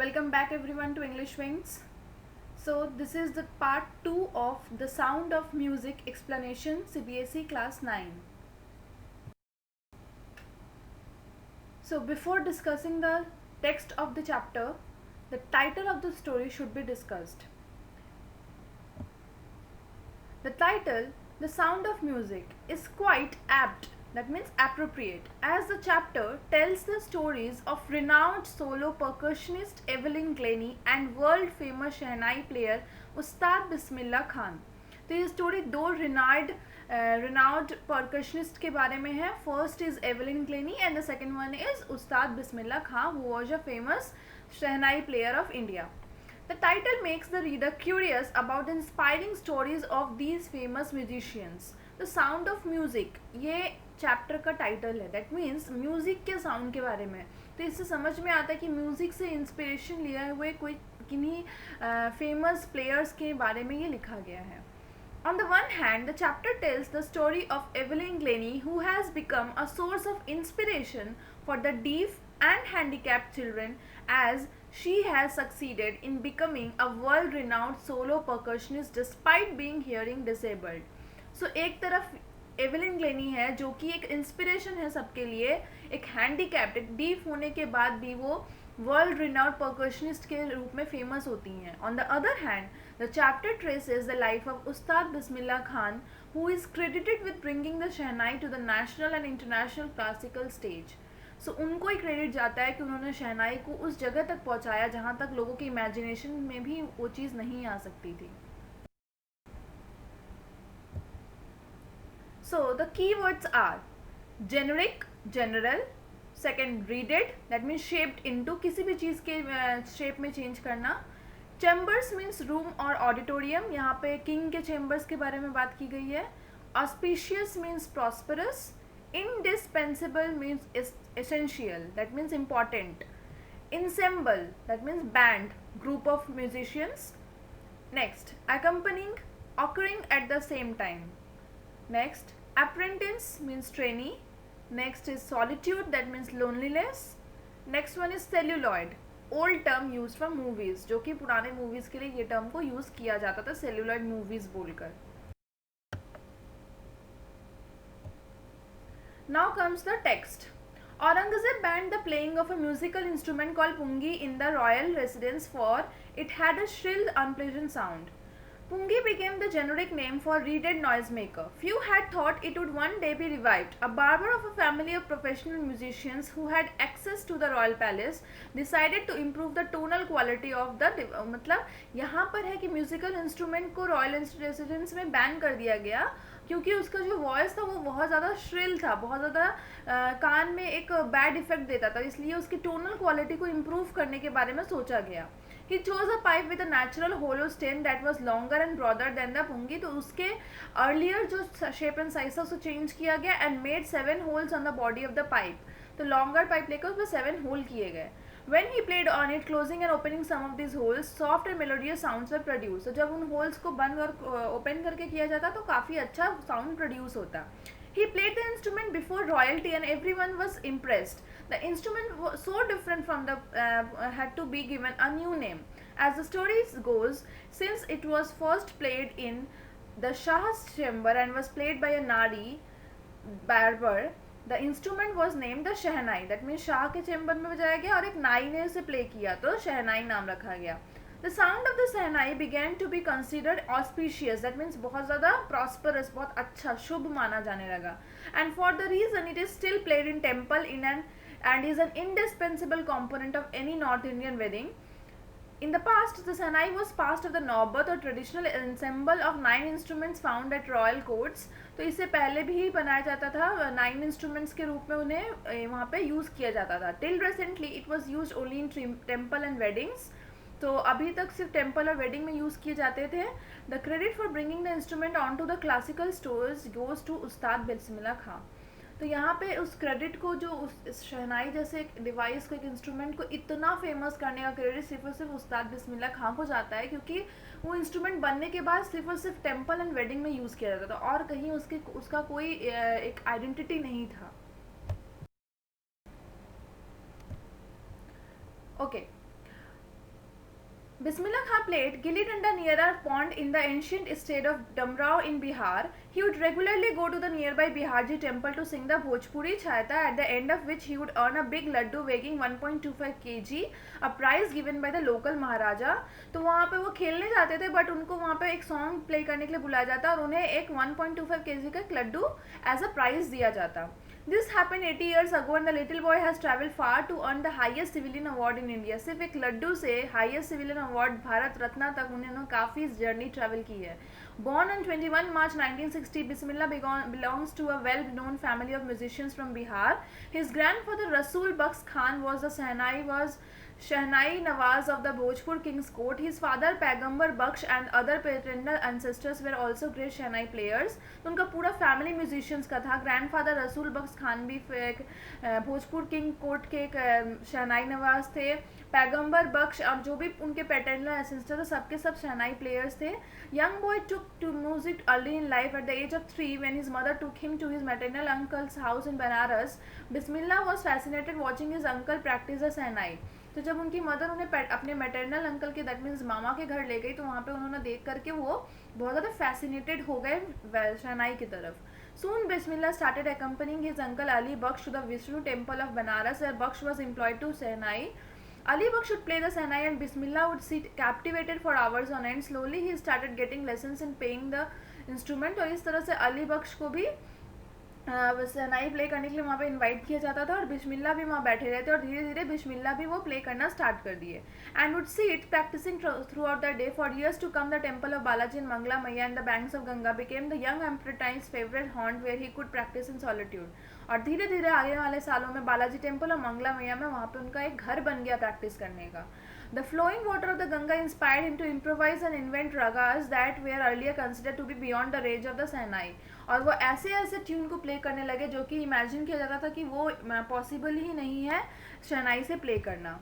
Welcome back everyone to English Wings. So this is the part 2 of the Sound of Music explanation CBSE class 9. So before discussing the text of the chapter, the title of the story should be discussed. The title, The Sound of Music, is quite apt, that means appropriate, as the chapter tells the stories of renowned solo percussionist Evelyn Glennie and world famous shehnai player उस्ताद बिस्मिल्लाह खान. तो ये story दो renowned percussionist के बारे में है. First is Evelyn Glennie and the second one is Ustad Bismillah Khan, who was a famous shehnai player of India. The title makes the reader curious about the inspiring stories of these famous musicians. The Sound of Music ये chapter का title है. That means music के sound के बारे में. तो इससे समझ में आता है कि म्यूज़िक से इंस्पिरेशन लिए हुए कोई किन्हीं फेमस प्लेयर्स के बारे में ये लिखा गया है. On the one hand, the chapter tells the story of Evelyn Glennie, who has become a source of inspiration for the deaf and handicapped children, as she has succeeded in becoming a world-renowned solo percussionist despite being hearing disabled. So एक तरफ Evelyn Glenny है जो कि एक inspiration है सबके लिए, एक हैंडीकैप्ड, एक डीफ होने के बाद भी वो वर्ल्ड रिनाउंड परकशनिस्ट के रूप में फेमस होती हैं. On the other hand, the chapter traces the life of Ustad Bismillah Khan, who is credited with bringing the shehnai to the national and international classical stage. So उनको ही क्रेडिट जाता है कि उन्होंने शहनाई को उस जगह तक पहुंचाया जहां तक लोगों की इमेजिनेशन में भी वो चीज़ नहीं आ सकती थी. So the keywords are generic, general, second reeded, that means shaped into, किसी भी चीज़ के शेप में चेंज करना. चैम्बर्स मीन्स रूम और ऑडिटोरियम, यहाँ पे किंग के चैम्बर्स के बारे में बात की गई है. Auspicious means prosperous. indispensable means essential, that means important. Ensemble, that means band, group of musicians. Next, accompanying, occurring at the same time. Next, apprentice means trainee. Next is solitude, that means loneliness. Next one is celluloid, old term used for movies, जो कि पुराने movies के लिए ये term को use किया जाता था celluloid movies बोलकर. Now comes the text. Aurangzeb banned the playing of a musical instrument called pungi in the royal residence, for it had a shrill, unpleasant sound. Pungi became the generic name for reeded noisemaker. Few had thought it would one day be revived. A barber of a family of professional musicians who had access to the royal palace decided to improve the tonal quality of the मतलब यहाँ पर है कि musical instrument को royal residence में ban कर दिया गया क्योंकि उसका जो वॉइस था वो बहुत ज़्यादा श्रिल था, बहुत ज़्यादा कान में एक बैड इफेक्ट देता था, इसलिए उसकी टोनल क्वालिटी को इम्प्रूव करने के बारे में सोचा गया. He chose a pipe with a natural hollow stem that was longer and broader than the pungi. तो उसके earlier जो shape and size था उसको change किया गया and made 7 holes on the body of the pipe. तो longer pipe लेकर उसमें 7 hole किए गए. When he played on it, closing and opening some of these holes, soft and melodious sounds were produced. तो जब उन holes को बंद और open करके किया जाता तो काफ़ी अच्छा sound produce होता. He played the instrument before royalty and everyone was impressed. The instrument was so different from the had to be given a new name. As the story goes, since it was first played in the Shah's chamber and was played by a Nari barber, the instrument was named the shehnai. That means Shah के chamber में बजाया गया और एक नाई ने उसे play किया तो शहनाई नाम रखा गया. The sound of the shehnai began to be considered auspicious, that means बहुत ज़्यादा prosperous, बहुत अच्छा शुभ माना जाने लगा. And for the reason it is still played in temple and is an indispensable component of any North Indian wedding. In the past, the shehnai was part of the नौबत or traditional ensemble of 9 instruments found at royal courts. तो इससे पहले भी बनाया जाता था, 9 instruments के रूप में उन्हें वहाँ पे यूज़ किया जाता था. Till recently, it was used only in temple and weddings. तो अभी तक सिर्फ टेम्पल और वेडिंग में यूज़ किए जाते थे. The credit for bringing the instrument on to the classical stores goes to Ustad Bismillah Khan. तो यहाँ पे उस क्रेडिट को, जो उस शहनाई जैसे एक डिवाइस को, एक इंस्ट्रूमेंट को इतना फेमस करने का क्रेडिट सिर्फ और सिर्फ उस्ताद बिस्मिल्लाह खान को जाता है, क्योंकि वो इंस्ट्रूमेंट बनने के बाद सिर्फ और सिर्फ टेम्पल एंड वेडिंग में यूज़ किया जाता था और कहीं उसका कोई एक आइडेंटिटी नहीं था. Okay. Bismillah Khan played Gilli Danda near a pond in the ancient state of Damrao in Bihar. He would regularly go to the nearby Biharji temple to sing the Bhojpuri Chhaita, at the end of which he would earn a big laddu weighing 1.25 kg, a prize given by the local Maharaja. तो वहाँ पे वो खेलने जाते थे, but उनको वहाँ पे एक सॉन्ग प्ले करने के लिए बुलाया जाता और उन्हें एक 1.25 kg का एक लड्डू एज अ प्राइज दिया जाता. This happened 80 years ago and the little boy has travelled far to earn the highest civilian award in India. सिर्फ एक लड्डू से highest civilian award Bharat Ratna तक उन्होंने काफ़ी जर्नी ट्रैवल की है. Born on 21 March 1960, Bismillah belongs to a well-known family of musicians from Bihar. His grandfather Rasul Baksh Khan was the Shehnai Nawaz of the Bhojpur King's Court. His father Paigambar Baksh and other paternal ancestors were also great Shehnai players. तो उनका पूरा family musicians का था. Grandfather रसूल बख्श खान भी एक Bhojpur king court के एक शहनाई नवाज थे. पैगंबर बख्श और जो भी उनके पैटर्नल एंसेस्टर थे सबके सब शहनाई प्लेयर्स थे. Young boy took to music early in life. At the age of 3, when his mother took him to his maternal uncle's house in Banaras, Bismillah was fascinated watching his uncle practice the शहनाई. तो जब उनकी mother उन्हें अपने maternal uncle के that means मामा के घर ले गई तो वहाँ पे उन्होंने देख करके वो बहुत ज़्यादा फैसिनेटेड हो गए शहनाई की तरफ. Soon Bismillah started accompanying his uncle Ali Baksh to the Vishnu temple of Banaras, where Baksh was employed to Sehnai. Ali Baksh would play the Sehnai and Bismillah would sit captivated for hours on end. Slowly he started getting lessons in playing the instrument. और इस तरह से अली बख्श को भी शहनाई play करने के लिए वहाँ पे इनवाइट किया जाता था और बिस्मिल्लाह भी वहाँ बैठे रहते और धीरे धीरे बिस्मिल्लाह भी वो प्ले करना स्टार्ट कर दिए. And would sit practising throughout the day. For years to come the temple of Balaji in Mangala Maiya and the banks of Ganga became the young apprentice's favourite haunt where he could practise in solitude. और धीरे धीरे आगे वाले सालों में Balaji temple और मंगला मैया में वहाँ पे उनका एक घर बन गया प्रैक्टिस करने का. The flowing water of the Ganga inspired him to improvise and invent ragas that were earlier considered to be beyond the range of the Sehnai. और वो ऐसे ऐसे ट्यून को प्ले करने लगे जो कि इमेजिन किया जाता था कि वो पॉसिबल ही नहीं है शहनाई से प्ले करना.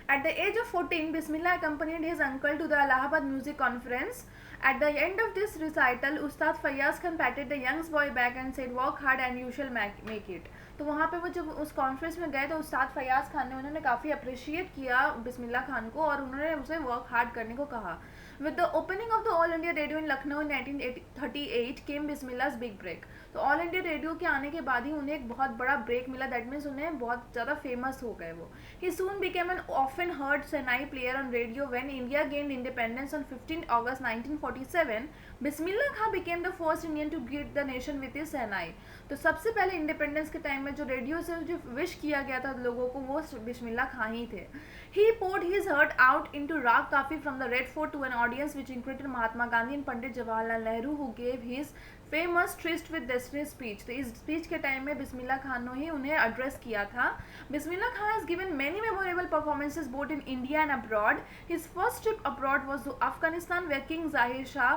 At the age of 14, Bismillah accompanied his uncle to the Allahabad Music Conference. At the end of this recital, Ustad Fayyaz Khan patted the young boy back and said, "Work hard and you shall make it." तो वहाँ पे वो जब उस conference में गए तो उस्ताद फयाज खान ने उन्होंने काफ़ी अप्रिशिएट किया बिस्मिल्लाह खान को और उन्होंने उसे वर्क हार्ड करने को कहा. With the opening of the All India Radio in Lucknow in 1938 came Bismillah's big break. तो ऑल इंडिया रेडियो के आने के बाद ही उन्हें एक बहुत बड़ा ब्रेक मिला. दैट मीन्स उन्हें बहुत ज़्यादा फेमस हो गए वो. He soon became an often heard shehnai player on radio when India gained independence on 15 August 1947. Bismillah Khan became the first Indian to greet the nation with his shehnai. तो सबसे पहले इंडिपेंडेंस के टाइम में जो रेडियो से जो विश किया गया था लोगों को वो बिस्मिल्लाह खान ही थे. ही poured his heart out into Raag Kafi from the Red Fort to an audience which included Mahatma Gandhi and Pandit Jawaharlal Nehru, who gave his famous tourist with destiny speech. तो इस speech के time में बिस्मिल्लाह खान ने ही उन्हें address किया था. Bismillah Khan has given many memorable performances both in India and abroad. His first trip abroad was to Afghanistan where king Zahir Shah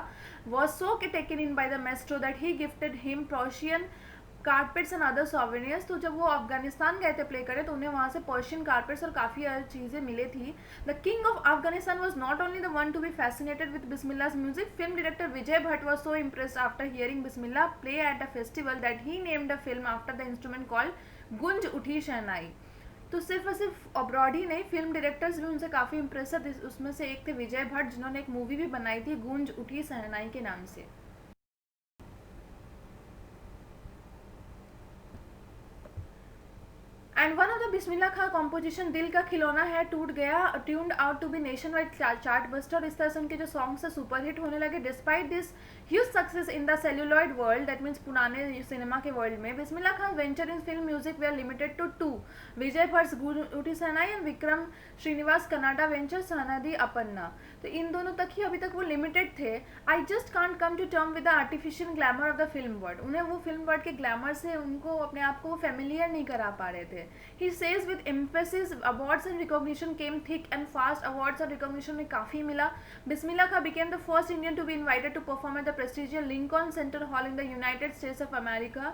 was so taken in by the maestro that he gifted him Persian carpets and other souvenirs. तो जब वो अफगानिस्तान गए थे play करे तो उन्हें वहाँ से पर्शियन कारपेट्स और काफ़ी अलग चीज़ें मिली थी. The king of Afghanistan was not only the one to be fascinated with Bismillah's music. Film director Vijay Bhatt was so impressed after hearing Bismillah play at the festival that he named the film after the instrument called Goonj Uthi शहनाई. तो सिर्फ और सिर्फ abroad ही नहीं, film directors भी उनसे काफ़ी impress है. उसमें से एक थे विजय भट्ट जिन्होंने एक मूवी भी बनाई थी गूंज उठी शहनाई के नाम से. And one of the Bismillah Khan composition दिल का खिलौना है टूट गया tuned out to be nationwide chart buster. इस तरह से उनके जो सॉन्ग्स है सुपर हिट होने लगे. Despite this huge success in the celluloid world, that means पुराने सिनेमा के वर्ल्ड में, Bismillah Khan venture in film music were limited to 2. Vijay Bhatt Goonj Uthi Shehnai and Vikram Srinivas Kannada venture Sanadi Appanna. तो इन दोनों तक ही अभी तक वो लिमिटेड थे. I just can't come to term with the artificial glamour of the film word. उन्हें वो फिल्म वर्ड के ग्लैमर से उनको अपने आप को फेमिलियर नहीं करा पा रहे थे. He says with emphasis awards and recognition came thick and fast. Awards और रिकॉग्निशन में काफ़ी मिला. Bismillah Khan became the first Indian to be invited to perform at the prestigious Lincoln Center Hall in the United States of America.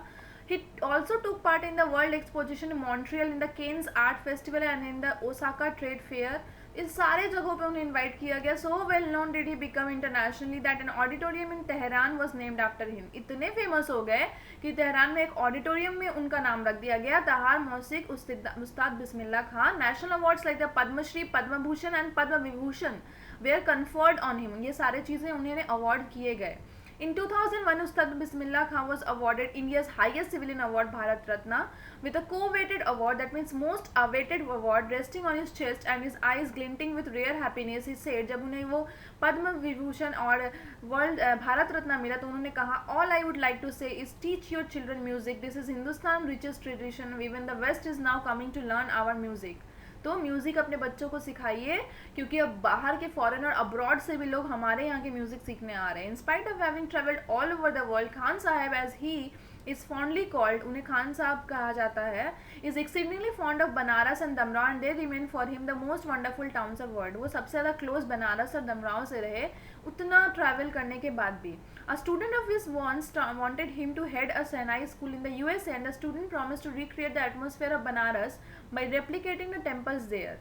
He also took part in the World Exposition in Montreal, in the Cannes Art Festival and in the Osaka Trade Fair. इस सारे जगहों पे उन्हें invite किया गया. So well known did he become internationally that an auditorium in Tehran was named after him. इतने famous हो गए कि तेहरान में एक ऑडिटोरियम में उनका नाम रख दिया गया. Tahar Mausiqi Ustad Bismillah Khan. National awards like the Padma Shri, Padma Bhushan and Padma Vibhushan were conferred on him. ये सारे चीज़ें उन्हें अवार्ड किए गए. In 2001, Ustad Bismillah Khan was awarded India's highest civilian award, Bharat Ratna, with a coveted award, that means most awaited award, resting on his chest and his eyes glinting with rare happiness. He said, जब उन्हें वो पद्म विभूषण और world Bharat Ratna मिला तो उन्होंने कहा, all I would like to say is teach your children music. This is Hindustan richest tradition. Even the West is now coming to learn our music. तो music अपने बच्चों को सिखाइए, क्योंकि अब बाहर के फॉरेनर अब्रॉड से भी लोग हमारे यहाँ के म्यूज़िक सीखने आ रहे हैं. In spite of having travelled all over the world, Khan Sahab as he is fondly called, उन्हें खान साहब कहा जाता है, is exceedingly fond of Banaras and Dumraon and they remain for him the most wonderful towns of world. वो सबसे ज़्यादा क्लोज बनारस और दमराव से रहे उतना ट्रैवल करने के बाद भी. A student of his once wanted him to head a Sainai school in the USA, and the student promised to recreate the atmosphere of Banaras by replicating the temples there.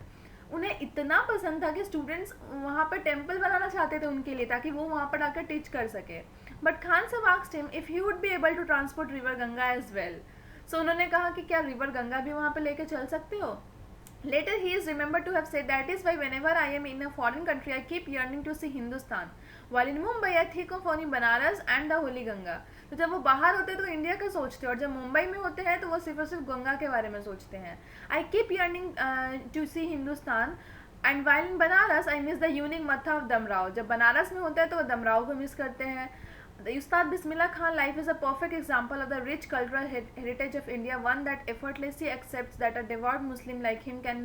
उन्हें इतना पसंद था कि students वहाँ पर temple बनाना चाहते थे उनके लिए, ताकि वो वहाँ पर आकर टीच कर सके. बट खान साहब asked him if he would be able to transport river Ganga as well. So उन्होंने कहा कि क्या रिवर गंगा भी वहाँ पर लेके चल सकते हो. Later he is remembered to have said, that is why whenever I am in a foreign country I keep yearning to see Hindustan. While in Mumbai I think of only Banaras and the Holy Ganga. तो जब वो बाहर होते हैं तो India का सोचते हैं, और जब मुंबई में होते हैं तो वो सिर्फ और सिर्फ गंगा के बारे में सोचते हैं. I keep yearning to see Hindustan. And while in Banaras I miss the unique matha of Damrao. जब बनारस में होते हैं तो वो दमराव को मिस करते हैं. The Ustad Bismillah Khan life is a perfect example of the rich cultural heritage of India, one that effortlessly accepts that a devout Muslim like him can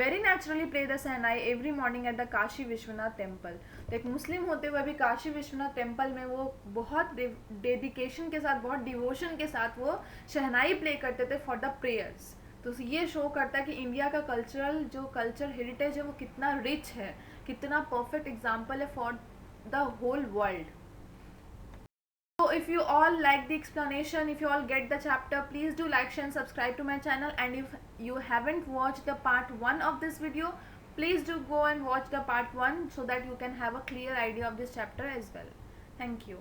very naturally play the Sahnai every morning at the Kashi Vishwanath temple. तो एक मुस्लिम होते हुए भी Kashi Vishwanath temple में वो बहुत dedication के साथ, बहुत डिवोशन के साथ वो शहनाई प्ले करते थे फॉर द प्रेयर्स. तो ये शो करता है कि इंडिया का कल्चर हेरिटेज है वो कितना रिच है, कितना परफेक्ट एग्जाम्पल है for the whole world. So if you all like the explanation, if you all get the chapter, please do like, share and subscribe to my channel. And if you haven't watched the part 1 of this video, please do go and watch the part 1 so that you can have a clear idea of this chapter as well. Thank you.